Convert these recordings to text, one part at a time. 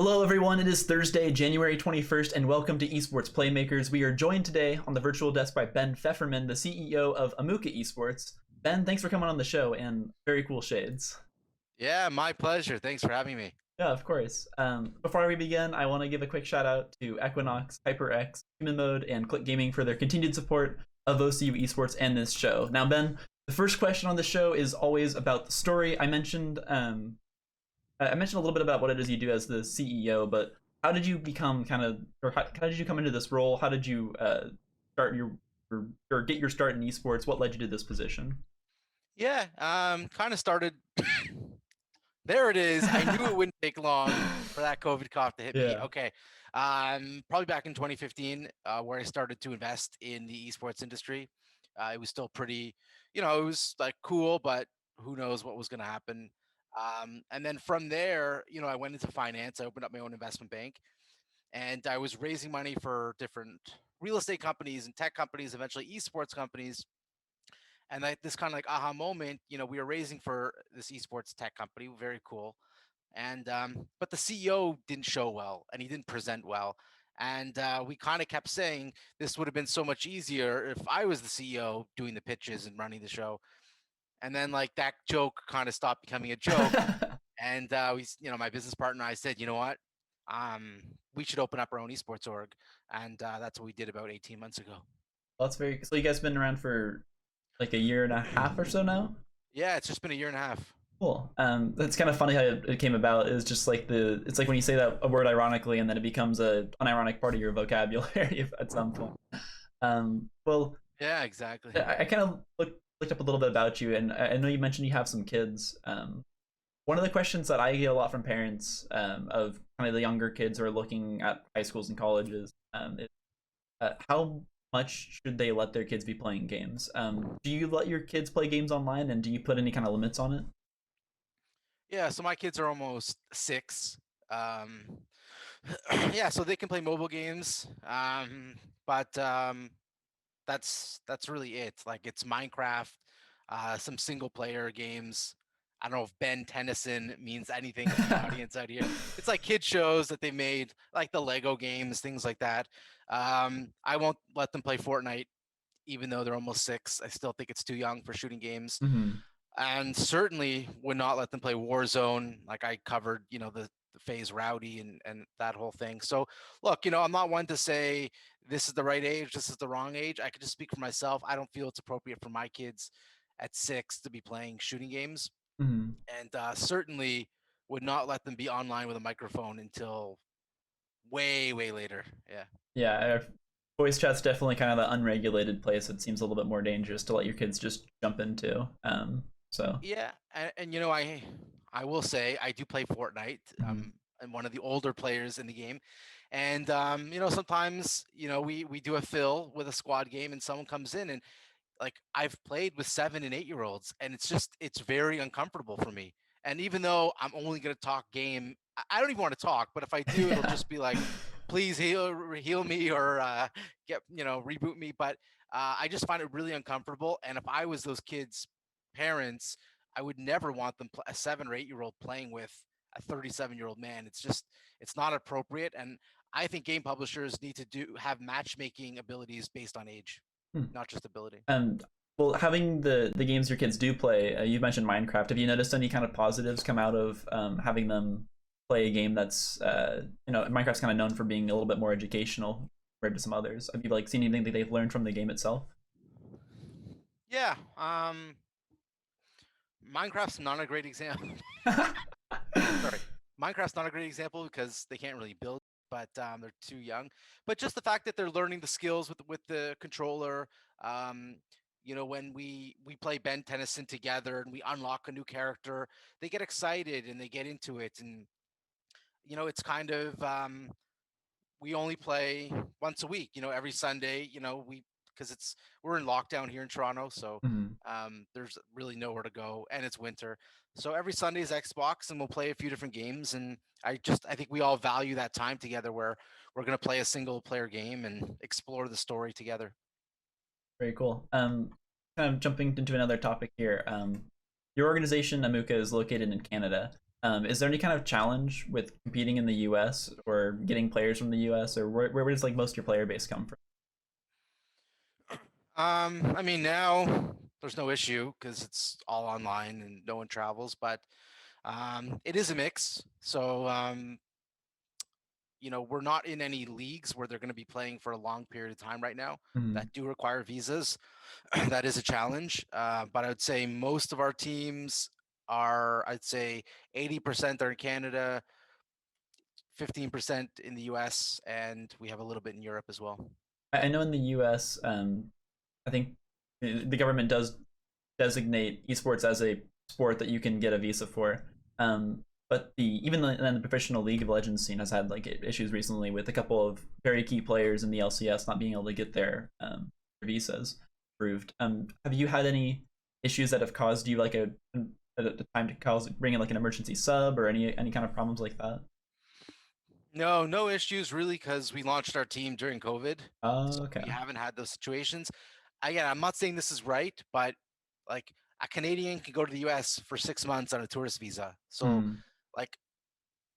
Hello, everyone. It is Thursday, January 21st, and welcome to Esports Playmakers. We are joined today on the virtual desk by Ben Feferman, the CEO of Amuka Esports. Ben, thanks for coming on the show, and very cool shades. Yeah, my pleasure. Thanks for having me. Yeah, of course. Before we begin, I want to give a quick shout out to Equinox, HyperX, Human Mode, and Click Gaming for their continued support of OCU Esports and this show. Now, Ben, the first question on the show is always about the story. I mentioned a little bit about what it is you do as the CEO, but how did you become how did you come into this role? How did you start or get your start in esports? What led you to this position? Yeah, kind of started. There it is. I knew it wouldn't take long for that COVID cough to hit me. Yeah. Okay, probably back in 2015, where I started to invest in the esports industry. It was still pretty, it was like cool, but who knows what was going to happen. And then from there, I went into finance. I opened up my own investment bank, and I was raising money for different real estate companies and tech companies, eventually esports companies. And this kind of like aha moment, we were raising for this esports tech company, very cool. And but the CEO didn't show well, and he didn't present well. And we kind of kept saying this would have been so much easier if I was the CEO doing the pitches and running the show. And then like that joke kind of stopped becoming a joke. And my business partner and I said, you know what? We should open up our own esports org. And that's what we did about 18 months ago. That's very so. You guys been around for like a year and a half or so now. Yeah, it's just been a year and a half. Cool. That's kind of funny how it came about. It's just like it's like when you say that a word ironically, and then it becomes a unironic part of your vocabulary at some point. Well, Yeah, exactly. I kind of looked up a little bit about you, and I know you mentioned you have some kids. One of the questions that I get a lot from parents of kind of the younger kids who are looking at high schools and colleges is how much should they let their kids be playing games? Do you let your kids play games online, and do you put any kind of limits on it? Yeah, so my kids are almost 6. Yeah, so they can play mobile games, but that's really it. Like it's Minecraft, some single player games. I don't know if Ben Tennyson means anything to the audience out here. It's like kid shows that they made, like the Lego games, things like that. I won't let them play Fortnite, even though they're almost 6. I still think it's too young for shooting games, Hmm. and certainly would not let them play Warzone. Like I covered, the phase Rowdy and that whole thing. So look, I'm not one to say this is the right age, this is the wrong age. I could just speak for myself. I don't feel it's appropriate for my kids at 6 to be playing shooting games, Hmm. and certainly would not let them be online with a microphone until way, way later. Yeah. Yeah, voice chat's definitely kind of the unregulated place. It seems a little bit more dangerous to let your kids just jump into. So. Yeah, and I will say I do play Fortnite. Mhm. I'm one of the older players in the game, and sometimes we do a fill with a squad game, and someone comes in, and like I've played with 7 and 8 year olds, and it's very uncomfortable for me. And even though I'm only going to talk game, I don't even want to talk. But if I do, it'll Yeah. just be like, please heal me or get reboot me. But I just find it really uncomfortable. And if I was those kids' parents, I would never want them a 7 or 8 year old playing with a 37-year-old man. It's not appropriate. And I think game publishers need to have matchmaking abilities based on age, Hmm. not just ability. Well, having the games your kids do play, you mentioned Minecraft. Have you noticed any kind of positives come out of having them play a game that's Minecraft's kind of known for being a little bit more educational compared to some others? Have you like seen anything that they've learned from the game itself? Yeah. Minecraft's not a great example. Sorry. Minecraft's not a great example because they can't really build, but they're too young. But just the fact that they're learning the skills with the controller, when we play Ben Tennyson together and we unlock a new character, they get excited and they get into it. And it's kind of we only play once a week. Every Sunday. We because we're in lockdown here in Toronto, so Mhm. there's really nowhere to go, and it's winter. So every Sunday is Xbox, and we'll play a few different games. And I think we all value that time together where we're gonna play a single player game and explore the story together. Very cool. Kind of jumping into another topic here. Your organization, Amuka, is located in Canada. Is there any kind of challenge with competing in the U.S. or getting players from the U.S. or where does like most of your player base come from? I mean, now there's no issue because it's all online and no one travels, but it is a mix. So, we're not in any leagues where they're going to be playing for a long period of time right now that Mhm. do require visas. That is a challenge. But I would say most of our teams are, I'd say 80% are in Canada, 15% in the US, and we have a little bit in Europe as well. I know in the U.S., I think the government does designate esports as a sport that you can get a visa for. But the professional League of Legends scene has had like issues recently with a couple of very key players in the LCS not being able to get their visas approved. Have you had any issues that have caused you like a time to bring in like an emergency sub or any kind of problems like that? No, no issues really because we launched our team during COVID. So Okay. we haven't had those situations. Again, I'm not saying this is right, but like a Canadian can go to the US for 6 months on a tourist visa. So Mm. like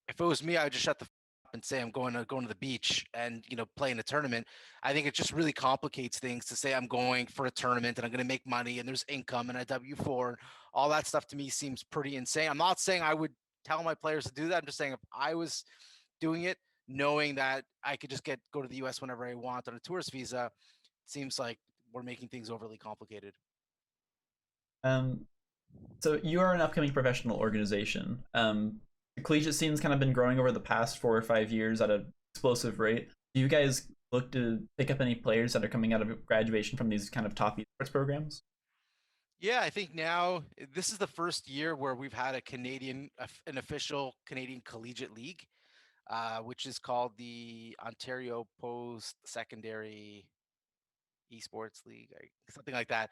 if it was me, I would just shut the up and say I'm going to the beach and play in a tournament. I think it just really complicates things to say I'm going for a tournament and I'm going to make money and there's income and a W-4. All that stuff to me seems pretty insane. I'm not saying I would tell my players to do that. I'm just saying if I was doing it, knowing that I could just go to the US whenever I want on a tourist visa, seems like we're making things overly complicated. Um, So you are an upcoming professional organization. The collegiate scene's kind of been growing over the past 4 or 5 years at an explosive rate. Do you guys look to pick up any players that are coming out of graduation from these kind of top esports programs? Yeah, I think now this is the first year where we've had an official Canadian Collegiate League, which is called the Ontario Post Secondary Esports League, something like that.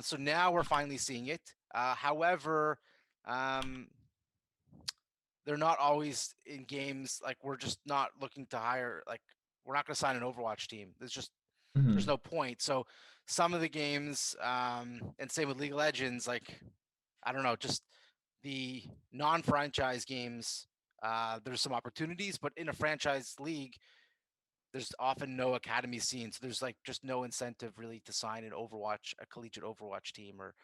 So now we're finally seeing it. However, um, they're not always in games. Like we're just not looking to hire. Like we're not going to sign an Overwatch team. There's Mm-hmm. no point. So some of the games, and same with League of Legends, like I don't know, just the non-franchise games. There's some opportunities, but in a franchise league, there's often no academy scene, so there's like just no incentive really to sign a collegiate Overwatch team or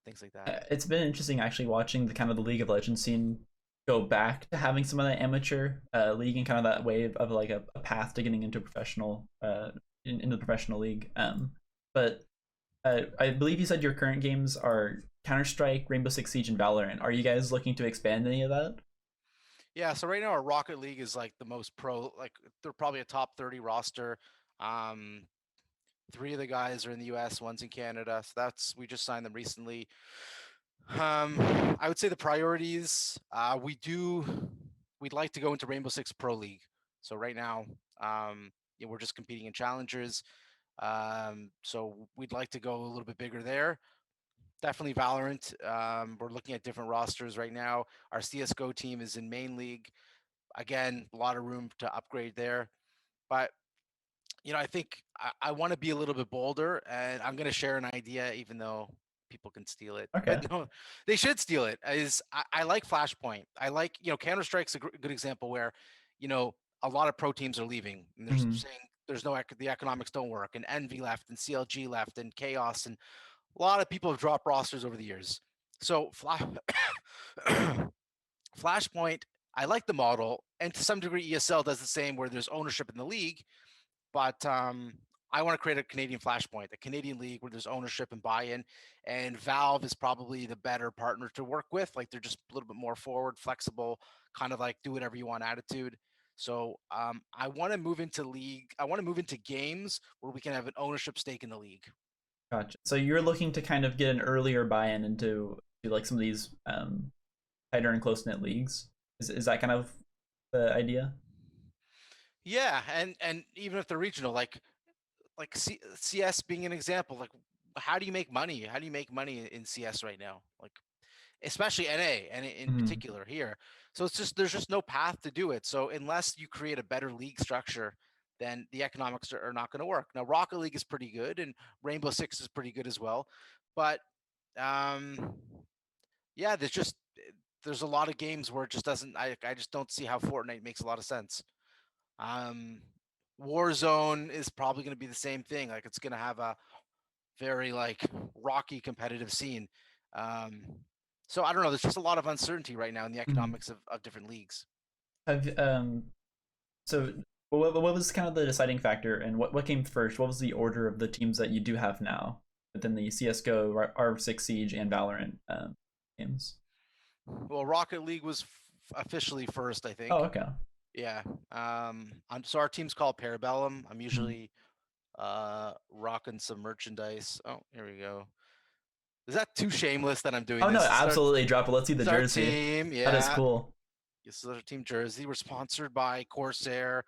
things like that. It's been interesting actually watching the kind of the League of Legends scene go back to having some of that amateur league and kind of that wave of like a path to getting into professional into the professional league. But I believe you said your current games are Counter Strike, Rainbow Six Siege, and Valorant. Are you guys looking to expand any of that? Yeah, so right now our Rocket League is like the most pro. Like they're probably a top 30 roster. Um, Three of the guys are in the U.S., one's in Canada. So we just signed them recently. I would say the priorities. We'd like to go into Rainbow Six Pro League. So right now, we're just competing in challengers. So we'd like to go a little bit bigger there. Definitely Valorant. We're looking at different rosters right now. Our CS:GO team is in main league. Again, a lot of room to upgrade there. But I think I want to be a little bit bolder, and I'm going to share an idea, even though people can steal it. Okay. But no, they should steal it. I like Flashpoint. I like Counter Strike's a good example where a lot of pro teams are leaving, and they're Hmm. saying there's the economics don't work, and Envy left, and CLG left, and Chaos, and a lot of people have dropped rosters over the years. So Flashpoint, I like the model, and to some degree, ESL does the same, where there's ownership in the league. But I want to create a Canadian Flashpoint, a Canadian league where there's ownership and buy-in. And Valve is probably the better partner to work with. Like they're just a little bit more forward, flexible, kind of like do whatever you want attitude. So I want to move into league. I want to move into games where we can have an ownership stake in the league. Gotcha. So you're looking to kind of get an earlier buy-in into like some of these tighter and close knit leagues. Is that kind of the idea? Yeah, and even if they're regional, like CS being an example, like how do you make money? How do you make money in CS right now? Like especially NA and in Hmm. particular here. So there's just no path to do it. So unless you create a better league structure, then the economics are not going to work. Now Rocket League is pretty good and Rainbow Six is pretty good as well, but um, yeah, there's just there's a lot of games where it just doesn't. I just don't see how Fortnite makes a lot of sense. Um, Warzone is probably going to be the same thing. Like it's going to have a very like rocky competitive scene. Um, so I don't know. There's just a lot of uncertainty right now in the Mhm. economics of different leagues. Have so what was kind of the deciding factor, and what came first? What was the order of the teams that you do have now within the CS:GO, R6 Siege, and Valorant games? Well, Rocket League was officially first, I Oh, think. okay. Yeah. So our team's called Parabellum. I'm Mhm. usually rocking some merchandise. Oh, here we go. Is that too shameless that I'm doing Oh no, this? absolutely drop it. Let's see This the is our jersey. team. That is Yeah. cool. This is our team jersey. We're sponsored by Corsair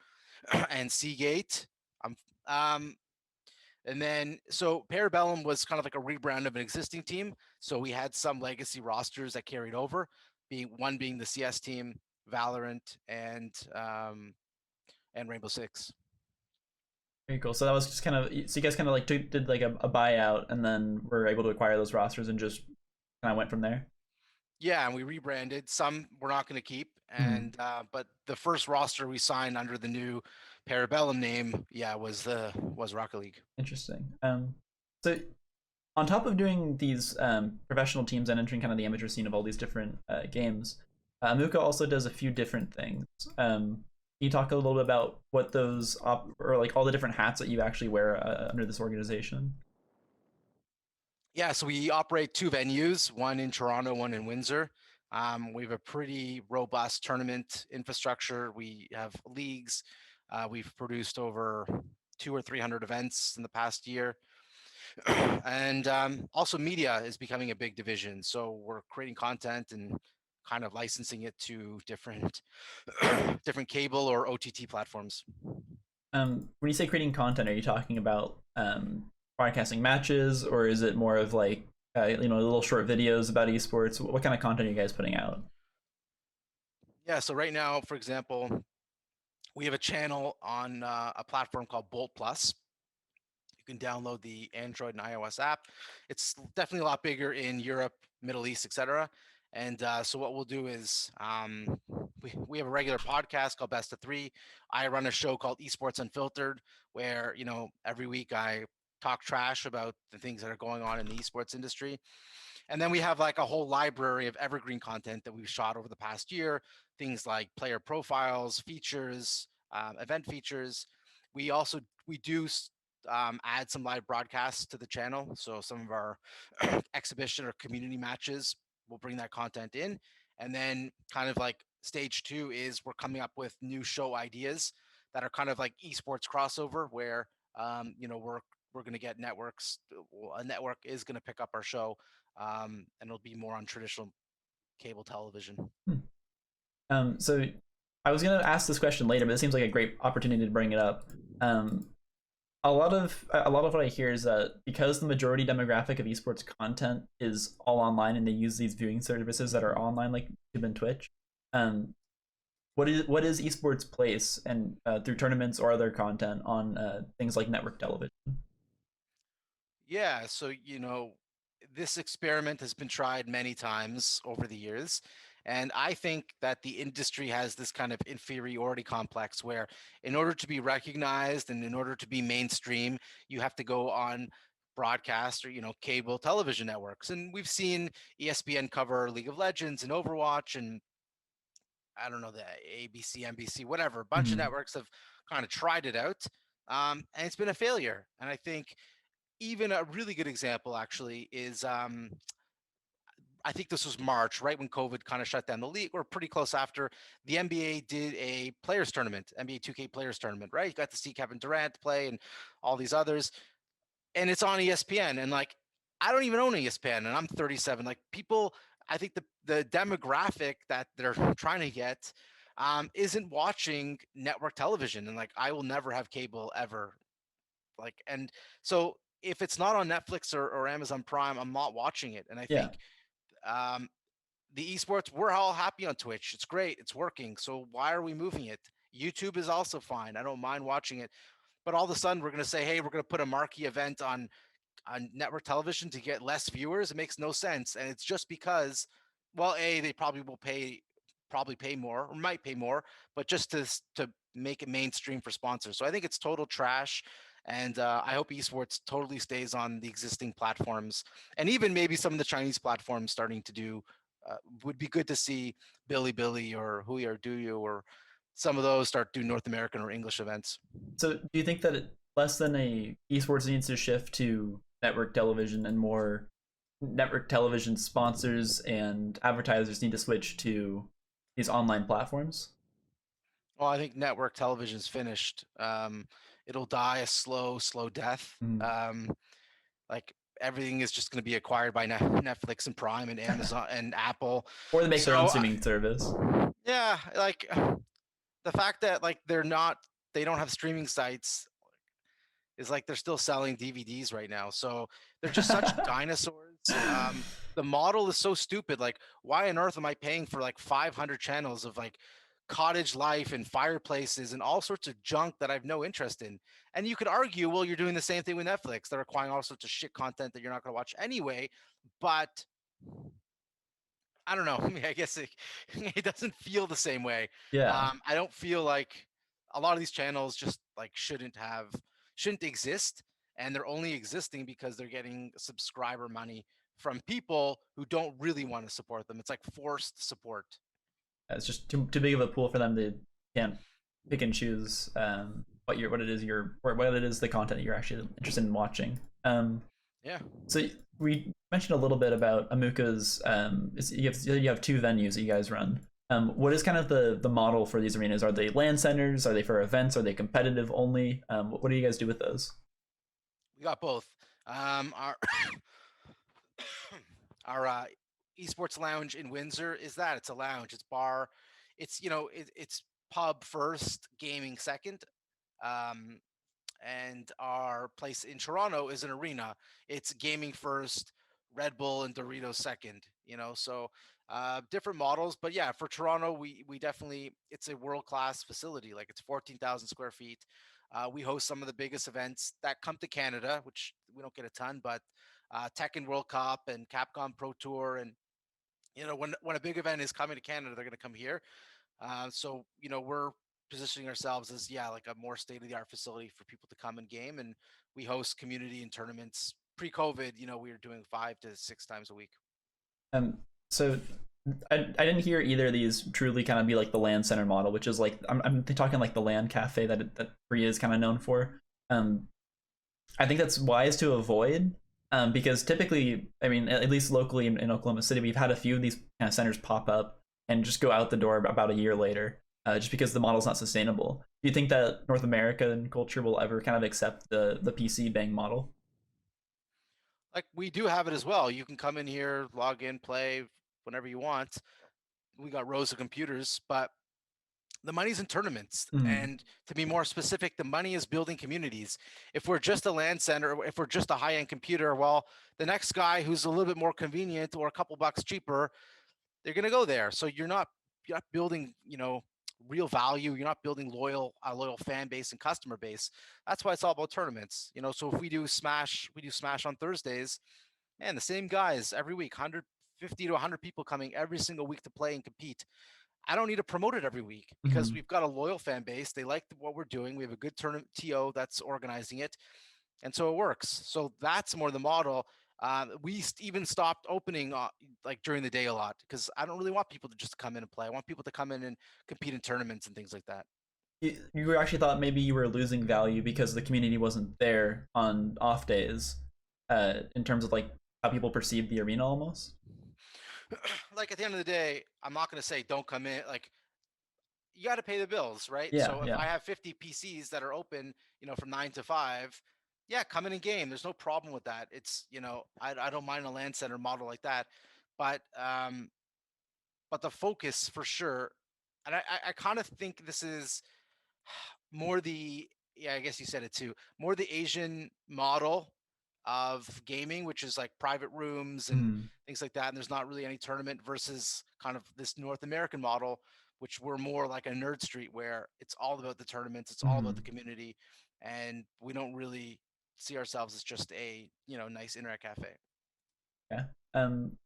and Seagate. I'm um and then so Parabellum was kind of like a rebrand of an existing team. So we had some legacy rosters that carried over, being the CS team, Valorant, and Rainbow Six. Very cool. So that was just kind of, so you guys kind of like did like a buyout, and then were able to acquire those rosters and just kind of went from there. Yeah, and we rebranded. Some we're not going to keep, Mhm. and but the first roster we signed under the new Parabellum name, yeah, was Rocket League. Interesting. So on top of doing these professional teams and entering kind of the amateur scene of all these different games, Amuka also does a few different things. Can you talk a little bit about what those or like all the different hats that you actually wear under this organization? Yeah, so we operate two venues, one in Toronto, one in Windsor. We have a pretty robust tournament infrastructure. We have leagues. We've produced over 200 or 300 events in the past year. And also media is becoming a big division. So we're creating content and kind of licensing it to different different cable or OTT platforms. When you say creating content, are you talking about broadcasting matches, or is it more of like little short videos about esports? What kind of content are you guys putting out? Yeah, so right now, for example, we have a channel on a platform called Bolt Plus. You can download the Android and iOS app. It's definitely a lot bigger in Europe, Middle East, etc. And so what we'll do is we have a regular podcast called Best of Three. I run a show called Esports Unfiltered, where every week I talk trash about the things that are going on in the esports industry. And then we have like a whole library of evergreen content that we've shot over the past year, things like player profiles, features, event features. We do add some live broadcasts to the channel. So some of our exhibition or community matches, we'll bring that content in. And then kind of like stage two is we're coming up with new show ideas that are kind of like esports crossover where we're going to get networks. A network is going to pick up our show, and it'll be more on traditional cable television. Hmm. So I was gonna ask this question later, but it seems like a great opportunity to bring it up. Um, a lot of what I hear is that because the majority demographic of esports content is all online, and they use these viewing services that are online, like YouTube and Twitch. Um, what is esports place and through tournaments or other content on things like network television? Yeah, so this experiment has been tried many times over the years. And I think that the industry has this kind of inferiority complex where, in order to be recognized and in order to be mainstream, you have to go on broadcast or, cable television networks. And we've seen ESPN cover League of Legends and Overwatch and I don't know, the ABC, NBC, whatever. A bunch of Mhm. networks have kind of tried it out. And it's been a failure. And I think even a really good example actually is I think this was March, right when COVID kind of shut down the league, or pretty close after. The NBA did a players tournament, NBA 2K players tournament, right? You got to see Kevin Durant play and all these others, and it's on ESPN. And like, I don't even own ESPN, and I'm 37. Like, people, I think the demographic that they're trying to get isn't watching network television, and like, I will never have cable ever. Like, and so if it's not on Netflix or Amazon Prime, I'm not watching it. And I Yeah. think um, the esports, we're all happy on Twitch. It's great. It's working. So why are we moving it? YouTube is also fine. I don't mind watching it. But all of a sudden, we're going to say, hey, we're going to put a marquee event on network television to get less viewers. It makes no sense. And it's just because well, a they probably pay more or might pay more, but just to make it mainstream for sponsors. So I think it's total trash. And I hope esports totally stays on the existing platforms, and even maybe some of the Chinese platforms starting to do. Would be good to see Billy or Hui or Do You or some of those start doing North American or English events. So, do you think that less than a esports needs to shift to network television, and more network television sponsors and advertisers need to switch to these online platforms? Well, I think network television is finished. It'll die a slow death. Mm. Like everything is just going to be acquired by Netflix and Prime and Amazon and Apple. Or they make their own So streaming service. yeah, like the fact that like they don't have streaming sites is like they're still selling DVDs right now. So they're just such dinosaurs. The model is so stupid. Like, why on earth am I paying for like 500 channels of like cottage life and fireplaces and all sorts of junk that I have no interest in? And you could argue, well, you're doing the same thing with Netflix. They're acquiring all sorts of shit content that you're not going to watch anyway. But I don't know. I mean, I guess it doesn't feel the same way. Yeah. I don't feel like a lot of these channels just like shouldn't exist, and they're only existing because they're getting subscriber money from people who don't really want to support them. It's like forced support. It's just too big of a pool for them to can't pick and choose what it is you're or what it is the content that you're actually interested in watching. Yeah. So we mentioned a little bit about Amuka's. You have two venues that you guys run. What is kind of the model for these arenas? Are they LAN centers? Are they for events? Are they competitive only? What do you guys do with those? We got both. Our our esports lounge in Windsor is that it's a lounge, it's bar, it's pub first, gaming second. Um, and our place in Toronto is an arena. It's gaming first, Red Bull and Doritos second. So different models, but yeah, for Toronto, we definitely it's a world class facility. Like it's 14,000 square feet. We host some of the biggest events that come to Canada, which we don't get a ton, but Tekken World Cup and Capcom Pro Tour, and when a big event is coming to Canada, they're going to come here. So we're positioning ourselves as like a more state of the art facility for people to come and game, and we host community and tournaments. Pre-COVID, we were doing 5 to 6 times a week. Um, so I didn't hear either of these truly kind of be like the LAN center model, which is like I'm talking like the LAN cafe that Korea is kind of known for. Um, I think that's wise to avoid, because typically, I mean, at least locally in Oklahoma City, we've had a few of these kind of centers pop up and just go out the door about a year later, just because the model's not sustainable. Do you think that North American culture will ever kind of accept the PC bang model? Like we do have it as well. You can come in here, log in, play whenever you want. We got rows of computers, but the money's in tournaments. Mm. And to be more specific, the money is building communities. If we're just a LAN center, if we're just a high end computer, well, the next guy who's a little bit more convenient or a couple bucks cheaper, they're going to go there. So you're not building, real value. You're not building a loyal fan base and customer base. That's why it's all about tournaments. So if we do Smash on Thursdays, man, the same guys every week, 150 to 100 people coming every single week to play and compete. I don't need to promote it every week because Mm-hmm. we've got a loyal fan base. They like what we're doing. We have a good tournament TO that's organizing it, and so it works. So that's more the model. We even stopped opening like during the day a lot because I don't really want people to just come in and play. I want people to come in and compete in tournaments and things like that. You actually thought maybe you were losing value because the community wasn't there on off days, in terms of like how people perceive the arena almost. Like at the end of the day, I'm not going to say don't come in. Like you got to pay the bills, right? Yeah, So if yeah. I have 50 PCs that are open, from 9 to 5, yeah, come in and game. There's no problem with that. It's, I don't mind a land center model like that, but the focus for sure, and I kind of think this is more the yeah, I guess you said it too, more the Asian model of gaming, which is like private rooms and Mm. things like that. And there's not really any tournament versus kind of this North American model, which we're more like a nerd street where it's all about the tournaments, it's all about the Mm. community, and we don't really see ourselves as just a nice internet cafe. Yeah. Um,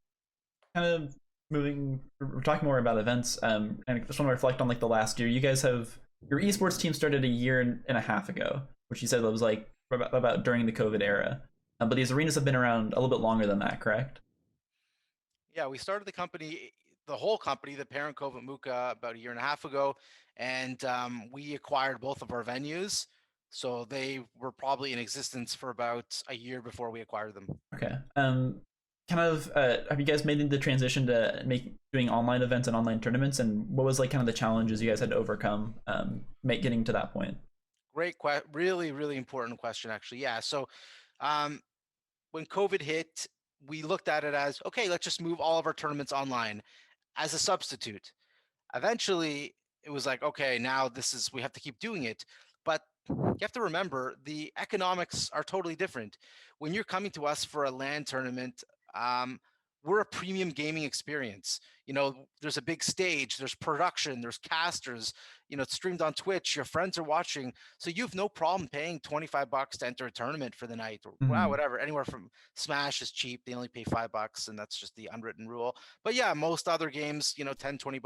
kind of. we're talking more about events, and I just want to reflect on like the last year. You guys have your esports team started a year and a half ago, which you said was like about during the COVID era. But these arenas have been around a little bit longer than that, correct? Yeah, we started the company, the whole company, the parent Cove at Amuka, about a year and a half ago, and we acquired both of our venues. So they were probably in existence for about a year before we acquired them. Okay. Kind of, have you guys made the transition to make doing online events and online tournaments? And what was like kind of the challenges you guys had to overcome, getting to that point? Great question. Really, really important question, actually. Yeah. So um, when COVID hit, we looked at it as okay, let's just move all of our tournaments online as a substitute. Eventually, it was like, okay, now this is, we have to keep doing it. But you have to remember the economics are totally different. When you're coming to us for a LAN tournament, um, we're a premium gaming experience. You know, there's a big stage, there's production, there's casters, you know, it's streamed on Twitch, your friends are watching. So you have no problem paying $25 to enter a tournament for the night or wow, Mm-hmm. whatever. Anywhere from Smash is cheap. They only pay $5 and that's just the unwritten rule. But yeah, most other games, you know, 10, $20.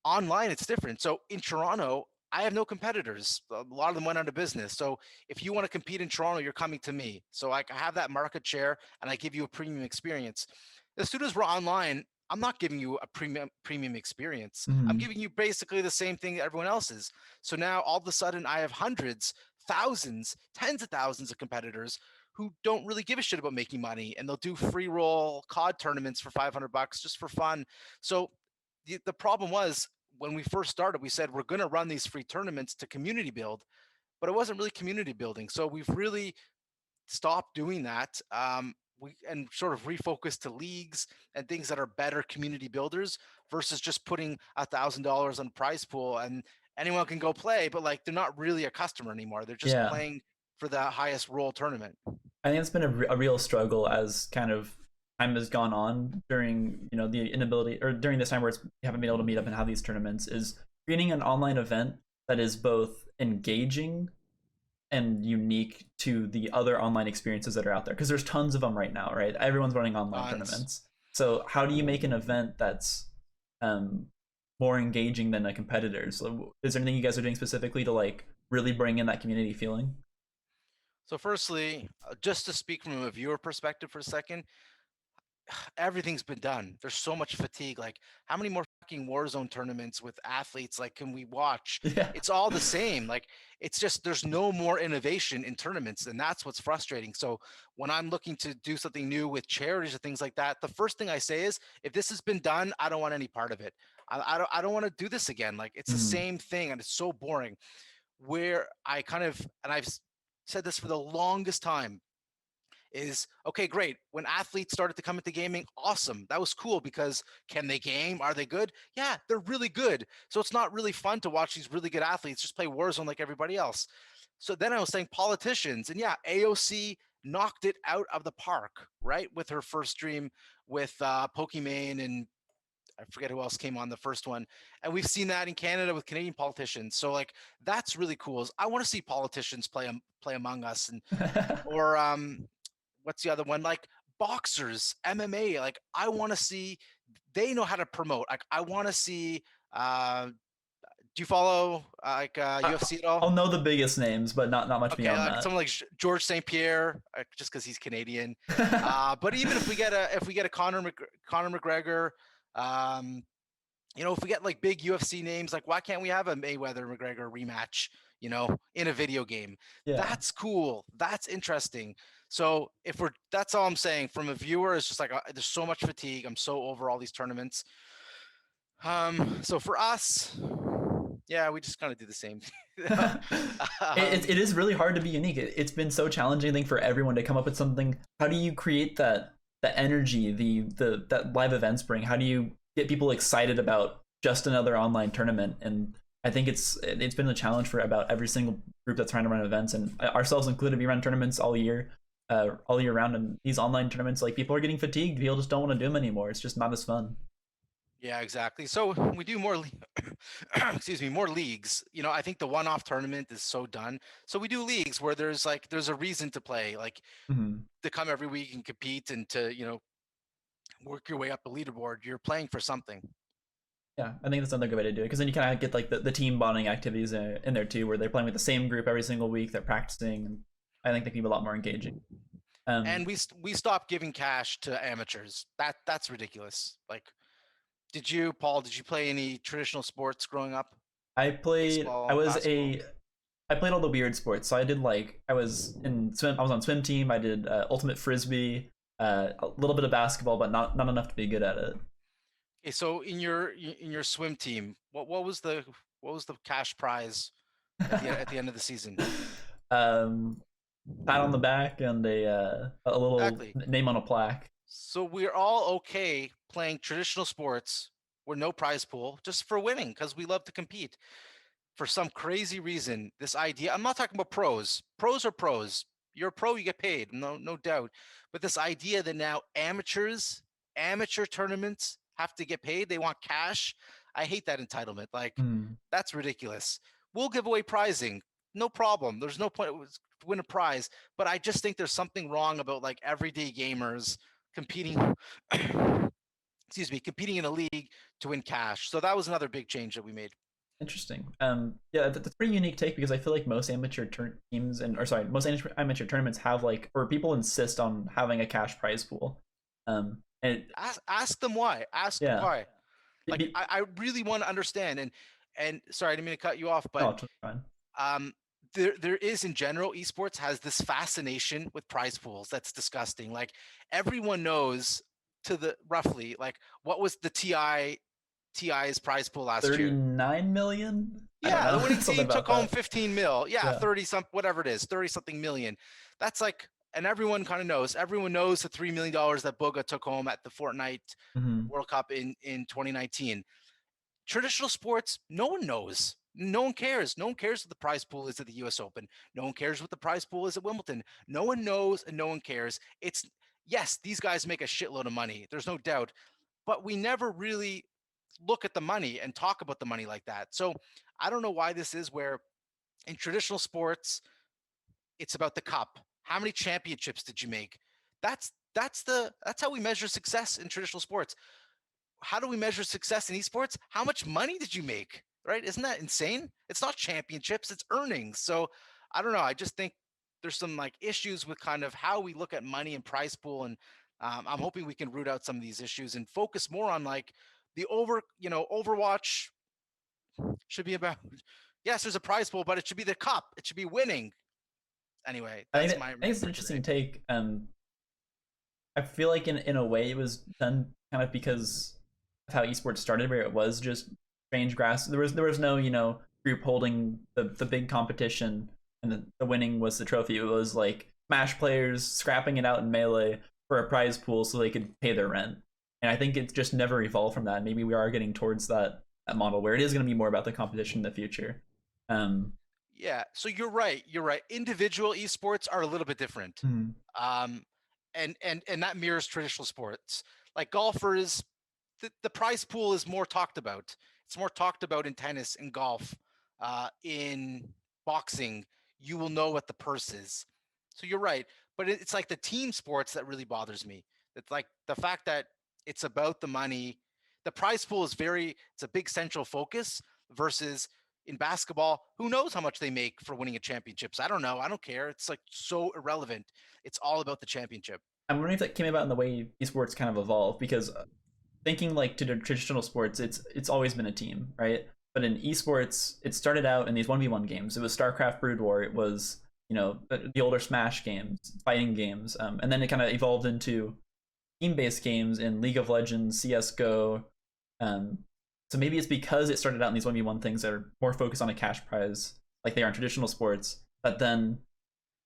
Online it's different. So in Toronto, I have no competitors. A lot of them went out of business. So if you want to compete in Toronto, you're coming to me. So I have that market share and I give you a premium experience. As soon as we're online, I'm not giving you a premium experience. I'm Mm-hmm. giving you basically the same thing that everyone else is. So now all of a sudden I have hundreds, thousands, tens of thousands of competitors who don't really give a shit about making money and they'll do free roll COD tournaments for $500 just for fun. So the problem was when we first started, we said we're going to run these free tournaments to community build, but it wasn't really community building. So we've really stopped doing that. We and sort of refocused to leagues and things that are better community builders versus just putting $1,000 on prize pool and anyone can go play, but like they're not really a customer anymore. They're just Yeah. playing for the highest role tournament. I think it's been a real struggle as kind of time has gone on during the inability or during this time where we haven't been able to meet up and have these tournaments is creating an online event that is both engaging and unique to the other online experiences that are out there because there's tons of them right now, right? Everyone's running online Tons. tournaments. So how do you make an event that's um, more engaging than a competitor's? So is there anything you guys are doing specifically to like really bring in that community feeling? So firstly, just to speak from a viewer perspective for a second, everything's been done. There's so much fatigue. Like, how many more fucking Warzone tournaments with athletes like can we watch? Yeah. It's all the same. Like, it's just there's no more innovation in tournaments, and that's what's frustrating. So when I'm looking to do something new with charities or things like that, the first thing I say is, if this has been done, I don't want any part of it. I don't want to do this again. Like, it's the Mhm. same thing, and it's so boring. Where I kind of and I've said this for the longest time is okay, great. When athletes started to come into gaming, awesome. That was cool because can they game? Are they good? Yeah, they're really good. So it's not really fun to watch these really good athletes just play Warzone like everybody else. So then I was saying politicians, and yeah, AOC knocked it out of the park, right? With her first stream with Pokimane and I forget who else came on the first one. And we've seen that in Canada with Canadian politicians. So like that's really cool. I want to see politicians play Among Us and or what's the other one? Like boxers, MMA. Like I want to see they know how to promote. Like I want to see. Do you follow I, UFC at all? I'll know the biggest names, but not much Okay, beyond like that. someone like George St. Pierre, just because he's Canadian. But even if we get a Conor McGregor, um, you know, if we get like big UFC names, like why can't we have a Mayweather McGregor rematch? You know, in a video game, Yeah. that's cool. That's interesting. So if we're, that's all I'm saying. From a viewer, it's just like there's so much fatigue. I'm so over all these tournaments. So for us, yeah, we just kind of do the same. It is really hard to be unique. It's been so challenging, I think, for everyone to come up with something. How do you create that energy the that live events bring? How do you get people excited about just another online tournament? And I think it's been a challenge for about every single group that's trying to run events, and ourselves included. We run tournaments all year round, and these online tournaments, like people are getting fatigued. People just don't want to do them anymore. It's just not as fun. Yeah, exactly. So we do more, excuse me, more leagues. You know, I think the one-off tournament is so done. So we do leagues where there's a reason to play, like Mhm. to come every week and compete and to work your way up the leaderboard, you're playing for something. Yeah, I think that's another good way to do it because then you kind of get like the team bonding activities in there too, where they're playing with the same group every single week. They're practicing. I think they can be a lot more engaging. And we stopped giving cash to amateurs. That's ridiculous. Like, did you, Paul? Did you play any traditional sports growing up? I played. I Baseball, was basketball. a. I played all the weird sports. So I did like I was in swim. I was on swim team. I did ultimate frisbee, a little bit of basketball, but not enough to be good at it. Okay, so in your swim team, what was the cash prize at the end of the season? um, pat on the back and a little Exactly. name on a plaque. So we're all okay playing traditional sports with no prize pool just for winning because we love to compete. For some crazy reason, this idea, I'm not talking about pros. Pros are pros. You're a pro, you get paid, no doubt. But this idea that now amateur tournaments have to get paid, they want cash. I hate that entitlement. Like, Hmm. that's ridiculous. We'll give away prizing. No problem. There's no point to win a prize. But I just think there's something wrong about like everyday gamers competing excuse me, competing in a league to win cash. So that was another big change that we made. Interesting. Yeah, that's a pretty unique take because I feel like most teams or sorry, most amateur tournaments have like, or people insist on having a cash prize pool. And Ask them why. Ask yeah, why. Be- Like be- I really want to understand. And sorry, I didn't mean to cut you off, no, but it's fine. um, there is in general, esports has this fascination with prize pools that's disgusting. Like everyone knows to the roughly like what was the TI's prize pool last year. 39 million. I don't Yeah, the know, winning something team took about home that. 15 mil. Yeah, Yeah. 30 some whatever it is, 30 something million. That's like, and everyone kind of knows. Everyone knows the $3 million that Boga took home at the Fortnite Hmm. World Cup in 2019. Traditional sports, no one knows. No one cares. No one cares what the prize pool is at the US Open. No one cares what the prize pool is at Wimbledon. No one knows and no one cares. It's yes, these guys make a shitload of money. There's no doubt. But we never really look at the money and talk about the money like that. So I don't know why this is where in traditional sports, it's about the cup. How many championships did you make? That's how we measure success in traditional sports. How do we measure success in esports? How much money did you make? Right? Isn't that insane? It's not championships, it's earnings. So I don't know. I just think there's some like issues with kind of how we look at money and prize pool. And I'm hoping we can root out some of these issues and focus more on like Overwatch should be about, yes, there's a prize pool, but it should be the cup. It should be winning. Anyway, that's my I think it's an rant for today. interesting take. I feel like in a way it was done kind of because of how esports started, where it was just strange grass. There was no group holding the big competition, and the winning was the trophy. It was like Smash players scrapping it out in melee for a prize pool so they could pay their rent. And I think it just never evolved from that. Maybe we are getting towards that model where it is going to be more about the competition in the future. Um, Yeah, so you're right. You're right. Individual esports are a little bit different. hmm. Um, and that mirrors traditional sports. Like golfers, the prize pool is more talked about. It's more talked about in tennis and golf. In boxing, you will know what the purse is. So you're right. But it's like the team sports that really bothers me. It's like the fact that it's about the money. The prize pool is it's a big central focus versus in basketball, who knows how much they make for winning a championships? I don't know. I don't care. It's like so irrelevant. It's all about the championship. I'm wondering if that came about in the way esports kind of evolved because thinking like to the traditional sports, it's always been a team, right? But in esports, it started out in these 1v1 games. It was StarCraft Brood War. It was the older Smash games, fighting games, and then it kind of evolved into team-based games in League of Legends, CS:GO. Um, so maybe it's because it started out in these 1v1 things that are more focused on a cash prize, like they are in traditional sports. But then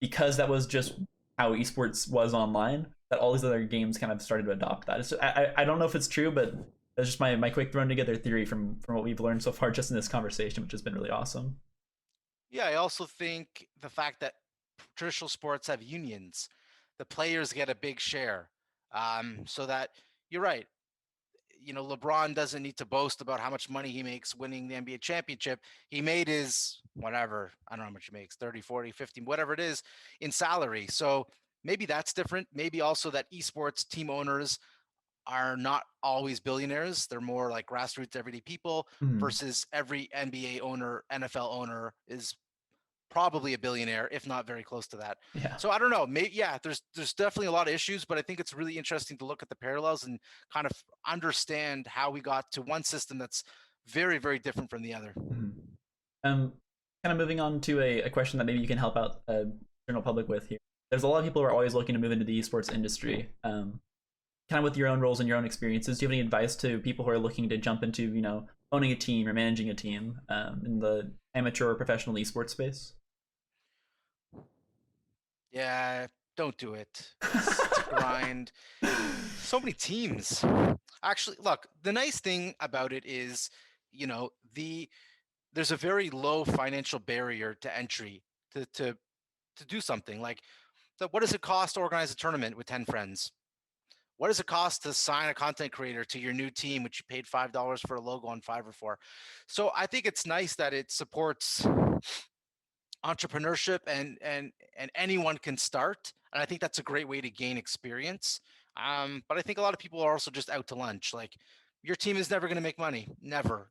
because that was just how esports was online, that all these other games kind of started to adopt that. I don't know if it's true, but that's just my quick thrown together theory from what we've learned so far just in this conversation, which has been really awesome. Yeah, I also think the fact that traditional sports have unions, the players get a big share. So that you're right. LeBron doesn't need to boast about how much money he makes winning the NBA championship. He made his whatever, I don't know how much he makes, 30, 40, 50, whatever it is in salary. So maybe that's different. Maybe also that esports team owners are not always billionaires. They're more like grassroots everyday people Mhm. versus every NBA owner, NFL owner is probably a billionaire, if not very close to that. Yeah. So I don't know. Maybe yeah, there's definitely a lot of issues, but I think it's really interesting to look at the parallels and kind of understand how we got to one system that's very, very different from the other. Mhm. Um, Kind of moving on to a question that maybe you can help out general public with here. There's a lot of people who are always looking to move into the esports industry. Kind of with your own roles and your own experiences, do you have any advice to people who are looking to jump into, owning a team or managing a team in the amateur or professional esports space? Yeah, don't do it. It's a grind. So many teams. Actually, look, the nice thing about it is, the there's a very low financial barrier to entry to do something. Like, so what does it cost to organize a tournament with 10 friends? What does it cost to sign a content creator to your new team, which you paid $5 for a logo on Fiverr for? So I think it's nice that it supports entrepreneurship and anyone can start, and I think that's a great way to gain experience. But I think a lot of people are also just out to lunch. Like, your team is never going to make money, never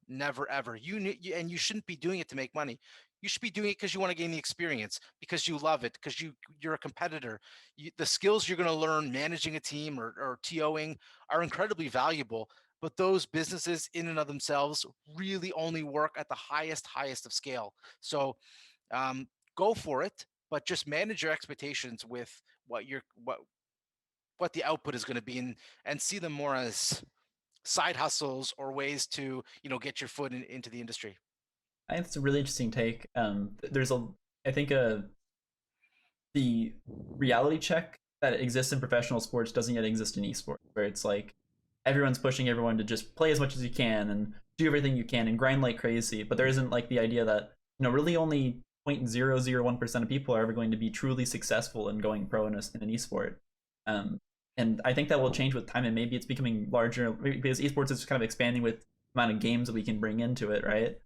ever. And you shouldn't be doing it to make money. You should be doing it because you want to gain the experience, because you love it, because you're a competitor. The skills you're going to learn managing a team or TOing are incredibly valuable, but those businesses in and of themselves really only work at the highest of scale. So um, go for it, but just manage your expectations with what you're what the output is going to be, and see them more as side hustles or ways to get your foot into the industry. I think it's a really interesting take. There's I think the reality check that exists in professional sports doesn't yet exist in esports, where it's like everyone's pushing everyone to just play as much as you can and do everything you can and grind like crazy. But there isn't like the idea that really only 0.001% of people are ever going to be truly successful in going pro in an esport. Um, and I think that will change with time, and maybe it's becoming larger because esports is kind of expanding with the amount of games that we can bring into it, right?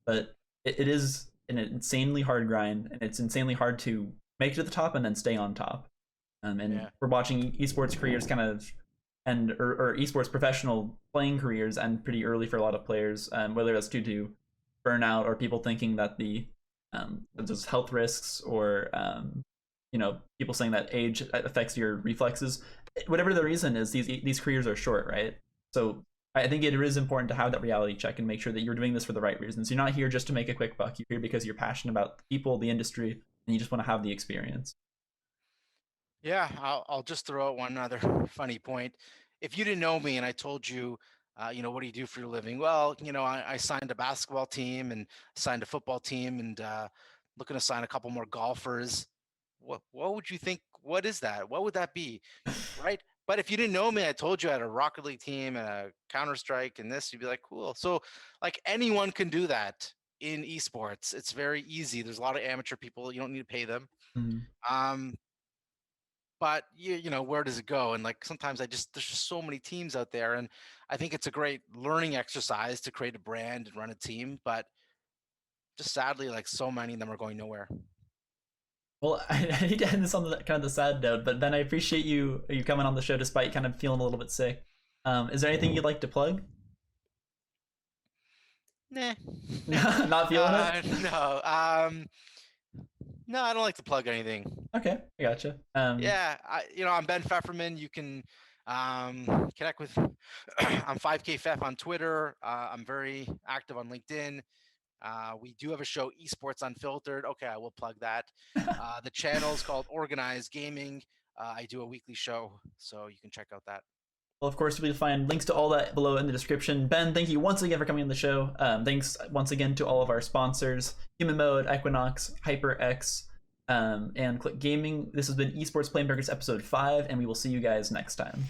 But it is an insanely hard grind, and it's insanely hard to make it to the top and then stay on top. And Yeah. we're watching esports careers kind of or esports professional playing careers end pretty early for a lot of players, whether that's due to burnout or people thinking that there's health risks, or people saying that age affects your reflexes. Whatever the reason is, these careers are short, right? So I think it is important to have that reality check and make sure that you're doing this for the right reasons. You're not here just to make a quick buck. You're here because you're passionate about the people, the industry, and you just want to have the experience. Yeah, I'll just throw out one other funny point. If you didn't know me and I told you, what do you do for your living? Well, I signed a basketball team and signed a football team, and looking to sign a couple more golfers. What would you think? What is that? What would that be? Right? But if you didn't know me, I told you I had a Rocket League team and a Counter Strike and this, you'd be like, cool. So, like, anyone can do that in esports. It's very easy. There's a lot of amateur people. You don't need to pay them. Mm. Um, but where does it go? And like, sometimes there's just so many teams out there, and I think it's a great learning exercise to create a brand and run a team, but just sadly, like, so many of them are going nowhere. Well, I hate to end this on the kind of the sad note, but Ben, I appreciate you coming on the show despite kind of feeling a little bit sick. Is there anything you'd like to plug? Nah. Not feeling it? No. No, I don't like to plug anything. Okay, I gotcha. Yeah, I'm Ben Feferman. You can connect with I'm 5K Fef on Twitter. I'm very active on LinkedIn. We do have a show, Esports Unfiltered. Okay, I will plug that. The channel is called Organized Gaming. I do a weekly show, so you can check out that. Well, of course, you'll find links to all that below in the description. Ben, thank you once again for coming on the show. Thanks once again to all of our sponsors, Human Mode, Equinox, HyperX, and Click Gaming. This has been Esports Playmakers episode 5, and we will see you guys next time.